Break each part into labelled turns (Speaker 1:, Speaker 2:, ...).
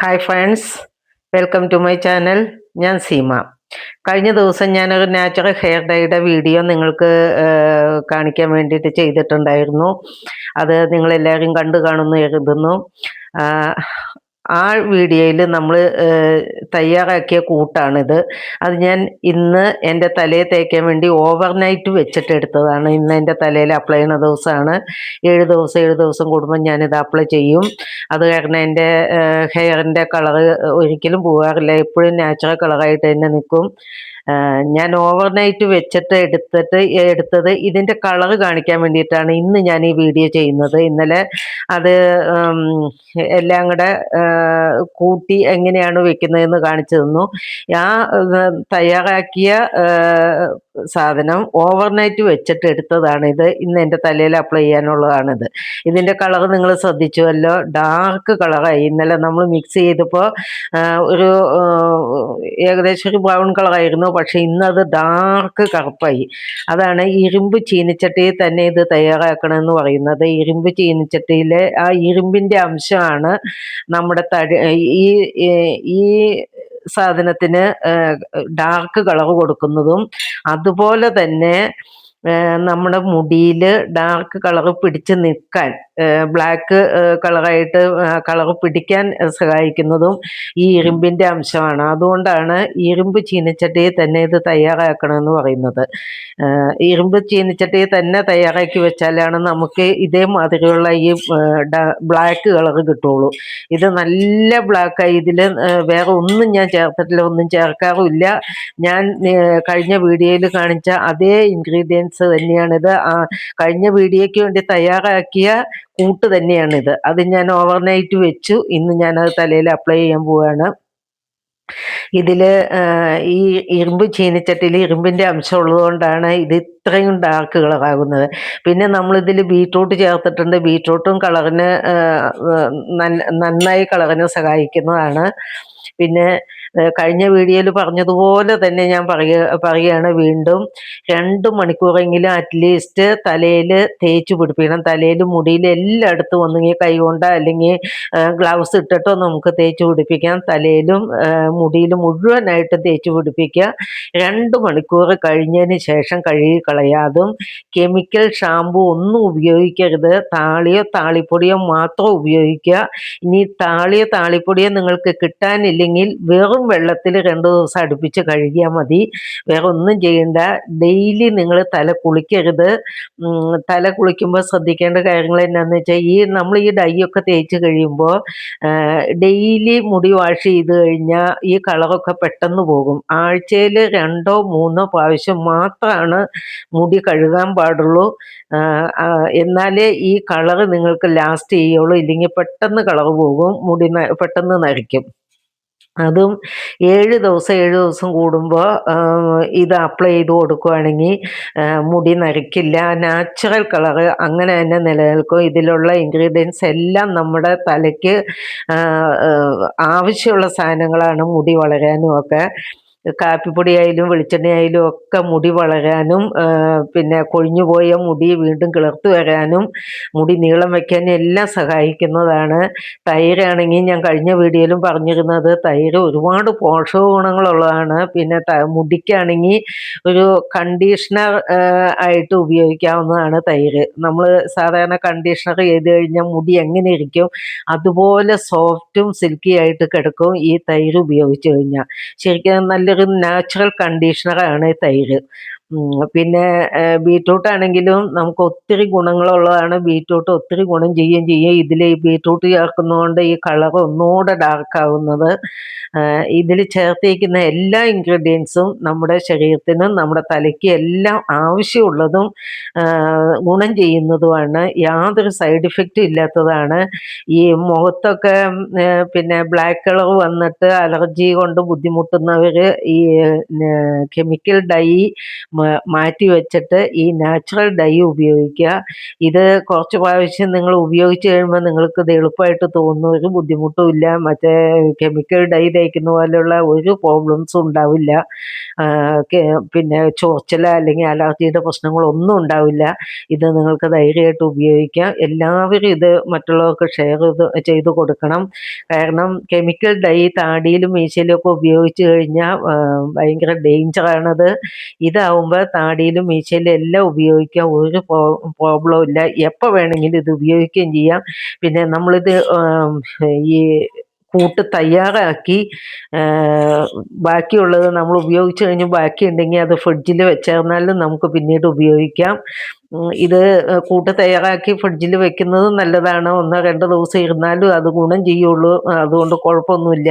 Speaker 1: Hi friends, welcome to my channel. ഞാൻ സീമ. കഴിഞ്ഞ ദിവസം ഞാനൊരു നാച്ചുറൽ ഹെയർ ഡൈയുടെ വീഡിയോ നിങ്ങൾക്ക് കാണിക്കാൻ വേണ്ടിയിട്ട് ചെയ്തിട്ടുണ്ടായിരുന്നു. അത് നിങ്ങളെല്ലാവരും കണ്ടു കാണുമെന്ന് കരുതുന്നു. ആ വീഡിയോയിൽ നമ്മൾ തയ്യാറാക്കിയ കൂട്ടാണിത്. അത് ഞാൻ ഇന്ന് എൻ്റെ തലയിൽ തേക്കാൻ വേണ്ടി ഓവർനൈറ്റ് വെച്ചിട്ട് എടുത്തതാണ്. ഇന്ന് എൻ്റെ തലയിൽ അപ്ലൈ ചെയ്യുന്ന ദിവസമാണ്. 7 ദിവസം കൂടുമ്പോൾ ഞാനിത് അപ്ലൈ ചെയ്യും. അത് കാരണം എൻ്റെ ഹെയറിൻ്റെ കളറ് ഒരിക്കലും പോകാറില്ല, എപ്പോഴും നാച്ചുറൽ കളറായിട്ട് തന്നെ നിൽക്കും. ഞാൻ ഓവർനൈറ്റ് വെച്ചിട്ട് എടുത്തത് ഇതിൻ്റെ കളറ് കാണിക്കാൻ വേണ്ടിയിട്ടാണ് ഇന്ന് ഞാൻ ഈ വീഡിയോ ചെയ്യുന്നത്. ഇന്നലെ അത് എല്ലാം കൂടെ കൂട്ടി എങ്ങനെയാണ് വെക്കുന്നതെന്ന് കാണിച്ചു തന്നു. ആ തയ്യാറാക്കിയ സാധനം ഓവർനൈറ്റ് വെച്ചിട്ട് എടുത്തതാണ് ഇത്. ഇന്ന് എൻ്റെ തലയിൽ അപ്ലൈ ചെയ്യാനുള്ളതാണിത്. ഇതിൻ്റെ കളർ നിങ്ങൾ ശ്രദ്ധിച്ചുവല്ലോ, ഡാർക്ക് കളറായി. ഇന്നലെ നമ്മൾ മിക്സ് ചെയ്തപ്പോൾ ഒരു ഏകദേശം ഒരു ബ്രൗൺ കളറായിരുന്നു, പക്ഷെ ഇന്നത് ഡാർക്ക് കറുപ്പായി. അതാണ് ഇരുമ്പ് ചീനിച്ചട്ടിയിൽ തന്നെ ഇത് തയ്യാറാക്കണമെന്ന് പറയുന്നത്. ഇരുമ്പ് ചീനിച്ചട്ടിയിലെ ആ ഇരുമ്പിൻ്റെ അംശമാണ് നമ്മുടെ ഈ ഈ സാധനത്തിന് ഡാർക്ക് കളർ കൊടുക്കുന്നതും. അതുപോലെ തന്നെ നമ്മുടെ മുടിയിൽ ഡാർക്ക് കളർ പിടിച്ച് നിൽക്കാൻ, ബ്ലാക്ക് കളറായിട്ട് കളർ പിടിക്കാൻ സഹായിക്കുന്നതും ഈ ഇരുമ്പിൻ്റെ അംശമാണ്. അതുകൊണ്ടാണ് ഇരുമ്പ് ചീനച്ചട്ടിയിൽ തന്നെ ഇത് തയ്യാറാക്കണമെന്ന് പറയുന്നത്. ഇരുമ്പ് ചീനച്ചട്ടിയിൽ തന്നെ തയ്യാറാക്കി വെച്ചാലാണ് നമുക്ക് ഇതേമാതിരിയുള്ള ഈ ബ്ലാക്ക് കളർ കിട്ടുള്ളൂ. ഇത് നല്ല ബ്ലാക്കായി. ഇതിൽ വേറെ ഒന്നും ഞാൻ ചേർത്തിട്ടില്ല, ഒന്നും ചേർക്കാറുമില്ല. ഞാൻ കഴിഞ്ഞ വീഡിയോയിൽ കാണിച്ച അതേ ഇൻഗ്രീഡിയൻസ് തന്നെയാണിത്. കഴിഞ്ഞ വീഡിയോയ്ക്ക് വേണ്ടി തയ്യാറാക്കിയ കൂട്ട് തന്നെയാണിത്. അത് ഞാൻ ഓവർനൈറ്റ് വെച്ചു. ഇന്ന് ഞാനത് തലയിൽ അപ്ലൈ ചെയ്യാൻ പോവുകയാണ്. ഇതിൽ ഈ ഇരുമ്പ് ചീനിച്ചട്ടിയിൽ ഇരുമ്പിൻ്റെ അംശം ഉള്ളതുകൊണ്ടാണ് ഇത് ഇത്രയും ഡാർക്ക് കളറാകുന്നത്. പിന്നെ നമ്മളിതിൽ ബീട്രൂട്ട് ചേർത്തിട്ടുണ്ട്. ബീട്രൂട്ടും കളറിന് നന്നായി കളറിന് സഹായിക്കുന്നതാണ്. പിന്നെ കഴിഞ്ഞ വീഡിയോയിൽ പറഞ്ഞതുപോലെ തന്നെ ഞാൻ പറയുകയാണ് വീണ്ടും, 2 മണിക്കൂറെങ്കിലും അറ്റ്ലീസ്റ്റ് തലയിൽ തേച്ച് പിടിപ്പിക്കണം. തലയിൽ മുടിയിൽ എല്ലായിടത്തും ഒന്നുകിൽ കൈകൊണ്ടോ അല്ലെങ്കിൽ ഗ്ലൗസ് ഇട്ടിട്ടോ നമുക്ക് തേച്ച് പിടിപ്പിക്കാം. തലയിലും മുടിയിൽ മുഴുവനായിട്ട് തേച്ച് പിടിപ്പിക്കുക. 2 മണിക്കൂർ കഴിഞ്ഞതിന് ശേഷം കഴുകി കളയാതും. കെമിക്കൽ ഷാമ്പു ഒന്നും ഉപയോഗിക്കരുത്. താളിയോ താളിപ്പൊടിയോ മാത്രം ഉപയോഗിക്കുക. ഇനി താളിയോ താളിപ്പൊടിയോ നിങ്ങൾക്ക് കിട്ടാനില്ലെങ്കിൽ വെറും വെള്ളത്തിൽ 2 ദിവസം അടുപ്പിച്ച് കഴുകിയാൽ മതി. വേറെ ഒന്നും ചെയ്യണ്ട. ഡെയിലി നിങ്ങൾ തല കുളിക്കരുത്. തല കുളിക്കുമ്പോൾ ശ്രദ്ധിക്കേണ്ട കാര്യങ്ങൾ എന്താണെന്ന് വെച്ചാൽ, നമ്മൾ ഈ ഡൈ ഒക്കെ തേച്ച് കഴിയുമ്പോൾ ഡെയിലി മുടി വാഷ് ചെയ്ത് കഴിഞ്ഞാൽ ഈ കളറൊക്കെ പെട്ടെന്ന് പോകും. ആഴ്ചയിൽ 2-3 പ്രാവശ്യം മാത്രമാണ് മുടി കഴുകാൻ പാടുള്ളൂ. എന്നാലേ ഈ കളറ് നിങ്ങൾക്ക് ലാസ്റ്റ് ചെയ്യുള്ളൂ. ഇല്ലെങ്കിൽ പെട്ടെന്ന് കളർ പോകും, മുടി പെട്ടെന്ന് നരയ്ക്കും. അതും 7 ദിവസം കൂടുമ്പോൾ ഇത് അപ്ലൈ ചെയ്ത് കൊടുക്കുകയാണെങ്കിൽ മുടി നരയ്ക്കില്ല, നാച്ചുറൽ കളറ് അങ്ങനെ തന്നെ നിലനിൽക്കും. ഇതിലുള്ള ഇൻഗ്രീഡിയൻസ് എല്ലാം നമ്മുടെ തലയ്ക്ക് ആവശ്യമുള്ള സാധനങ്ങളാണ് മുടി വളരാനും ഒക്കെ. കാപ്പിപ്പൊടിയായാലും വെളിച്ചെണ്ണയായാലും ഒക്കെ മുടി വളരാനും പിന്നെ കൊഴിഞ്ഞുപോയ മുടി വീണ്ടും കിളിർത്ത് വരാനും മുടി നീളം വയ്ക്കാനും എല്ലാം സഹായിക്കുന്നതാണ്. തൈരാണെങ്കിൽ ഞാൻ കഴിഞ്ഞ വീഡിയോയിലും പറഞ്ഞിരുന്നത്, തൈര് ഒരുപാട് പോഷക ഗുണങ്ങളുള്ളതാണ്. പിന്നെ മുടിക്കാണെങ്കിൽ ഒരു കണ്ടീഷണർ ആയിട്ട് ഉപയോഗിക്കാവുന്നതാണ് തൈര്. നമ്മൾ സാധാരണ കണ്ടീഷണർ ചെയ്ത് കഴിഞ്ഞാൽ മുടി എങ്ങനെ ഇരിക്കും അതുപോലെ സോഫ്റ്റും സിൽക്കി ആയിട്ട് കിടക്കും ഈ തൈര് ഉപയോഗിച്ച് കഴിഞ്ഞാൽ. ശരിക്കും നല്ലൊരു നാച്ചുറൽ കണ്ടീഷണറാണ് തൈര്. പിന്നെ ബീട്രൂട്ട് ആണെങ്കിലും നമുക്ക് ഒത്തിരി ഗുണങ്ങളുള്ളതാണ്. ബീട്രൂട്ട് ഒത്തിരി ഗുണം ചെയ്യും. ഇതിൽ ഈ ബീട്രൂട്ട് ചേർക്കുന്നതുകൊണ്ട് ഈ കളർ ഒന്നുകൂടെ ഡാർക്ക് ആവുന്നത്. ഇതിൽ ചേർത്തിരിക്കുന്ന എല്ലാ ഇൻഗ്രീഡിയൻസും നമ്മുടെ ശരീരത്തിനും നമ്മുടെ തലയ്ക്ക് എല്ലാം ആവശ്യമുള്ളതും ഗുണം ചെയ്യുന്നതുമാണ്. യാതൊരു സൈഡ് ഇഫക്റ്റും ഇല്ലാത്തതാണ്. ഈ മുഖത്തൊക്കെ പിന്നെ ബ്ലാക്ക് കളർ വന്നിട്ട് അലർജി കൊണ്ട് ബുദ്ധിമുട്ടുന്നവർ ഈ കെമിക്കൽ ഡൈ മാറ്റി വെച്ചിട്ട് ഈ നാച്ചുറൽ ഡൈ ഉപയോഗിക്കുക. ഇത് കുറച്ച് പ്രാവശ്യം നിങ്ങൾ ഉപയോഗിച്ച് കഴിയുമ്പോൾ നിങ്ങൾക്ക് ഇത് എളുപ്പമായിട്ട് തോന്നും, ഒരു ബുദ്ധിമുട്ടും ഇല്ല. മറ്റേ കെമിക്കൽ ഡൈ തേക്കുന്ന പോലെയുള്ള ഒരു പ്രോബ്ലംസും ഉണ്ടാവില്ല. പിന്നെ ചൊറിച്ചില അല്ലെങ്കിൽ അലർജിയുടെ പ്രശ്നങ്ങളൊന്നും ഉണ്ടാവില്ല. ഇത് നിങ്ങൾക്ക് ധൈര്യമായിട്ട് ഉപയോഗിക്കാം. എല്ലാവരും ഇത് മറ്റുള്ളവർക്ക് ഷെയർ ചെയ്ത് കൊടുക്കണം. കാരണം കെമിക്കൽ ഡൈ താടിയിലും മീശയിലും ഒക്കെ ഉപയോഗിച്ച് കഴിഞ്ഞാൽ ഭയങ്കര ഡേഞ്ചറാണത്. ഇതാവുമ്പോൾ താടിയിലും മീശയിലും എല്ലാം ഉപയോഗിക്കാം, ഒരു പ്രോബ്ലവും ഇല്ല. എപ്പോൾ വേണമെങ്കിലും ഇത് ഉപയോഗിക്കുകയും ചെയ്യാം. പിന്നെ നമ്മളിത് ഈ കൂട്ട് തയ്യാറാക്കി ബാക്കിയുള്ളത് നമ്മൾ ഉപയോഗിച്ച് കഴിഞ്ഞ് ബാക്കിയുണ്ടെങ്കിൽ അത് ഫ്രിഡ്ജിൽ വെച്ചേർന്നാലും നമുക്ക് പിന്നീട് ഉപയോഗിക്കാം. ഇത് കൂട്ട് തയ്യാറാക്കി ഫ്രിഡ്ജിൽ വെക്കുന്നത് നല്ലതാണ്. 1-2 ദിവസം ഇരുന്നാലും അത് ഗുണം ചെയ്യുള്ളൂ. അതുകൊണ്ട് കുഴപ്പമൊന്നുമില്ല.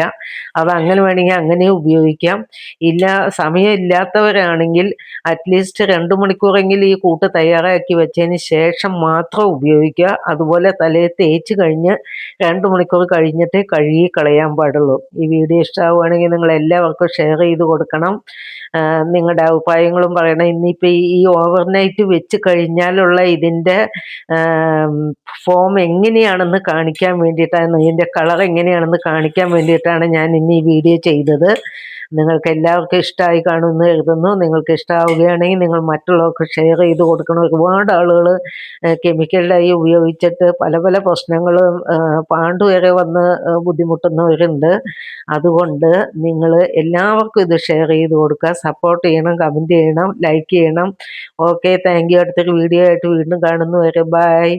Speaker 1: അത് അങ്ങനെ വേണമെങ്കിൽ അങ്ങനെ ഉപയോഗിക്കാം. സമയമില്ലാത്തവരാണെങ്കിൽ അറ്റ്ലീസ്റ്റ് 2 മണിക്കൂറെങ്കിലും ഈ കൂട്ട് തയ്യാറാക്കി വെച്ചതിന് ശേഷം മാത്രം ഉപയോഗിക്കുക. അതുപോലെ തലയിൽ തേച്ച് കഴിഞ്ഞ് 2 മണിക്കൂർ കഴിഞ്ഞിട്ടേ കഴുകി കളയാൻ പാടുള്ളൂ. ഈ വീഡിയോ ഇഷ്ടമാവുകയാണെങ്കിൽ നിങ്ങൾ എല്ലാവർക്കും ഷെയർ ചെയ്ത് കൊടുക്കണം. നിങ്ങളുടെ അഭിപ്രായങ്ങളും പറയണം. ഇന്നിപ്പോൾ ഈ ഓവർനൈറ്റ് വെച്ച് കഴിഞ്ഞാലുള്ള ഇതിൻ്റെ ഫോം എങ്ങനെയാണെന്ന് കാണിക്കാൻ വേണ്ടിയിട്ടാണ്, ഇതിൻ്റെ കളർ എങ്ങനെയാണെന്ന് കാണിക്കാൻ വേണ്ടിയിട്ടാണ് ഞാൻ ഇന്ന് ഈ വീഡിയോ ചെയ്തത്. നിങ്ങൾക്ക് എല്ലാവർക്കും ഇഷ്ടമായി കാണുമെന്ന് കരുതുന്നു. നിങ്ങൾക്ക് ഇഷ്ടമാവുകയാണെങ്കിൽ നിങ്ങൾ മറ്റുള്ളവർക്ക് ഷെയർ ചെയ്ത് കൊടുക്കണം. ഒരുപാട് ആളുകൾ കെമിക്കൽ ഡൈ ഉപയോഗിച്ചിട്ട് പല പല പ്രശ്നങ്ങളും പാണ്ട് വരെ വന്ന് ബുദ്ധിമുട്ടുന്നവരുണ്ട്. അതുകൊണ്ട് നിങ്ങൾ എല്ലാവർക്കും ഇത് ഷെയർ ചെയ്ത് കൊടുക്കുക, സപ്പോർട്ട് ചെയ്യണം, കമൻറ്റ് ചെയ്യണം, ലൈക്ക് ചെയ്യണം. Okay, thank you. അടുത്തൊരു വീഡിയോ ആയിട്ട് വീണ്ടും കാണുന്നു വരെ. ബൈ.